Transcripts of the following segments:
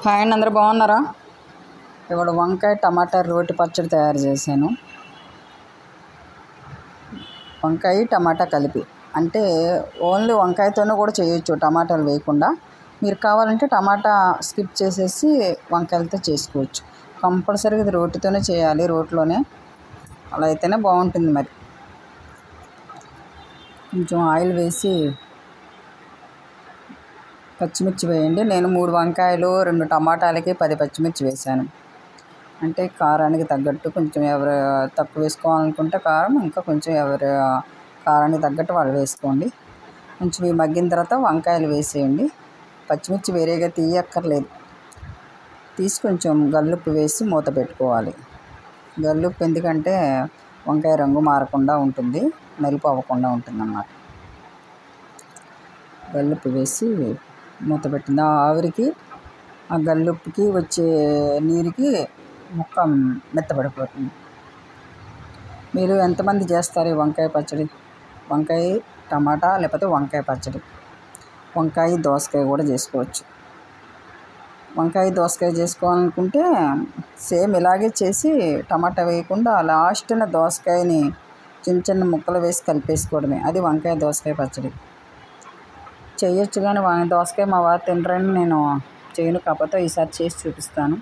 Hi అండి, అందరూ బాగున్నారా? ఇవాళ వంకాయ టమాటా రోటి పచ్చడి తయారు చేశాను. వంకాయ టమాటా కలిపి, అంటే ఓన్లీ వంకాయతోనే కూడా చేయొచ్చు, టమాటాలు వేయకుండా. మీరు కావాలంటే టమాటా స్కిప్ చేసేసి వంకాయలతో చేసుకోవచ్చు. కంపల్సరీగా ఇది రోటితోనే చేయాలి, రోటిలోనే. అలా అయితేనే బాగుంటుంది. మరి కొంచెం ఆయిల్ వేసి పచ్చిమిర్చి వేయండి. నేను 3 వంకాయలు 2 టమాటాలకి 10 పచ్చిమిర్చి వేసాను. అంటే కారానికి తగ్గట్టు కొంచెం ఎవరు తక్కువ వేసుకోవాలనుకుంటే కారం, ఇంకా కొంచెం ఎవరు కారానికి తగ్గట్టు వాళ్ళు వేసుకోండి. కొంచెం ఇవి మగ్గిన తర్వాత వంకాయలు వేసేయండి. పచ్చిమిర్చి వేరేగా తీయక్కర్లేదు. తీసి కొంచెం గల్లుప్పు వేసి మూత పెట్టుకోవాలి. గల్లుప్పు ఎందుకంటే వంకాయ రంగు మారకుండా ఉంటుంది, నలుపు అవ్వకుండా ఉంటుంది అన్నమాట. గల్లుప్పు వేసి మూత పెట్టింది. ఆ ఆవిరికి, ఆ గల్లుప్పుకి వచ్చే నీరుకి ముక్క మెత్తబడిపోతుంది. మీరు ఎంతమంది చేస్తారు ఈ వంకాయ పచ్చడి? వంకాయ టమాటా లేకపోతే వంకాయ పచ్చడి. వంకాయ దోసకాయ కూడా చేసుకోవచ్చు. వంకాయ దోసకాయ చేసుకోవాలనుకుంటే సేమ్ ఇలాగే చేసి టమాటా వేయకుండా లాస్ట్న దోసకాయని చిన్న చిన్న ముక్కలు వేసి కలిపేసుకోవడమే. అది వంకాయ దోసకాయ పచ్చడి. చేయొచ్చు, కానీ దోసకాయ మా వారు తినరని నేను చేయను. కాకపోతే ఈసారి చేసి చూపిస్తాను.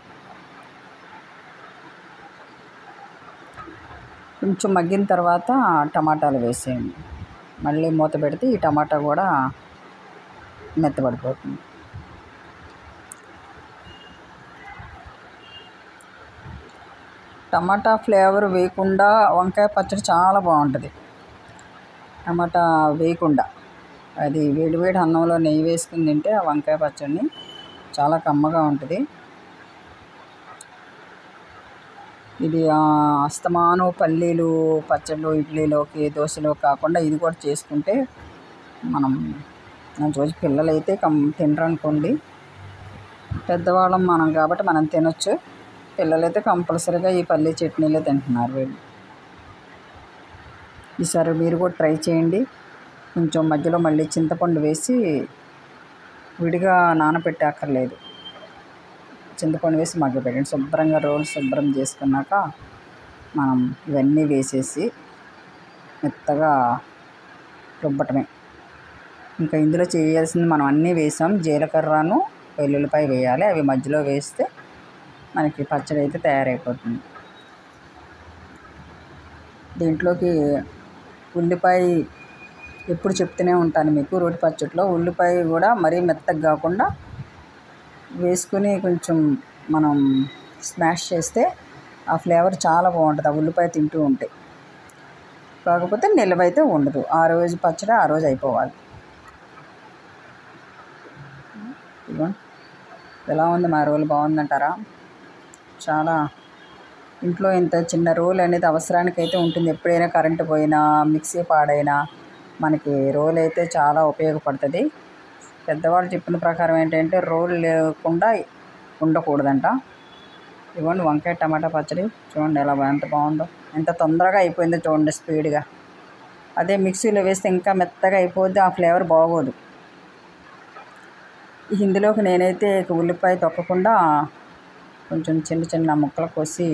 కొంచెం మగ్గిన తర్వాత టమాటాలు వేసేయండి. మళ్ళీ మూత పెడితే ఈ టమాటా కూడా మెత్తబడిపోతుంది. టమాటా ఫ్లేవర్ వేయకుండా వంకాయ పచ్చడి చాలా బాగుంటుంది. టమాటా వేయకుండా అది వేడివేడి అన్నంలో నెయ్యి వేసుకుని తింటే ఆ వంకాయ పచ్చడిని చాలా కమ్మగా ఉంటుంది. ఇది అస్తమానం పల్లీలు పచ్చళ్ళు ఇడ్లీలోకి దోశలో కాకుండా ఇది కూడా చేసుకుంటే మనం రోజు పిల్లలైతే తినరనుకోండి, పెద్దవాళ్ళం మనం కాబట్టి మనం తినొచ్చు. పిల్లలైతే కంపల్సరీగా ఈ పల్లీ చట్నీలే తింటున్నారు వీళ్ళు. ఈసారి మీరు కూడా ట్రై చేయండి. కొంచెం మధ్యలో మళ్ళీ చింతపండు వేసి, విడిగా నానబెట్టక్కర్లేదు, చింతపండు వేసి మగ్గపెట్టండి. శుభ్రంగా రోలు శుభ్రం చేసుకున్నాక మనం ఇవన్నీ వేసేసి మెత్తగా రుబ్బటమే. ఇంకా ఇందులో చేయాల్సింది మనం అన్నీ వేసాం. జీలకర్రను వెల్లుల్లిపాయ వేయాలి. అవి మధ్యలో వేస్తే మనకి పచ్చడి అయితే తయారైపోతుంది. దీంట్లోకి ఉల్లిపాయ ఎప్పుడు చెప్తూనే ఉంటాను మీకు, రోటి పచ్చడిలో ఉల్లిపాయ కూడా మరీ మెత్తగా కాకుండా వేసుకుని కొంచెం మనం స్మాష్ చేస్తే ఆ ఫ్లేవర్ చాలా బాగుంటుంది, ఆ ఉల్లిపాయ తింటూ ఉంటే. కాకపోతే నిల్వైతే ఉండదు, ఆ రోజు పచ్చడి ఆ రోజు అయిపోవాలి. ఎలా ఉంది మా రోలు? బాగుందంటారా? చాలా ఇంట్లో ఇంత చిన్న రోల్ అనేది అవసరానికైతే ఉంటుంది. ఎప్పుడైనా కరెంటు పోయినా, మిక్సీ పాడైనా మనకి రోల్ అయితే చాలా ఉపయోగపడుతుంది. పెద్దవాళ్ళు చెప్పిన ప్రకారం ఏంటంటే రోల్ లేకుండా ఉండకూడదంట. ఇవ్వండి వంకాయ టమాటా పచ్చడి చూడండి ఎంత బాగుందో, ఎంత తొందరగా అయిపోయిందో చూడండి, స్పీడ్గా. అదే మిక్సీలో వేస్తే ఇంకా మెత్తగా అయిపోద్ది, ఆ ఫ్లేవర్ బాగోదు. ఇందులోకి నేనైతే ఉల్లిపాయ తొక్కకుండా కొంచెం చిన్న చిన్న ముక్కలు కోసి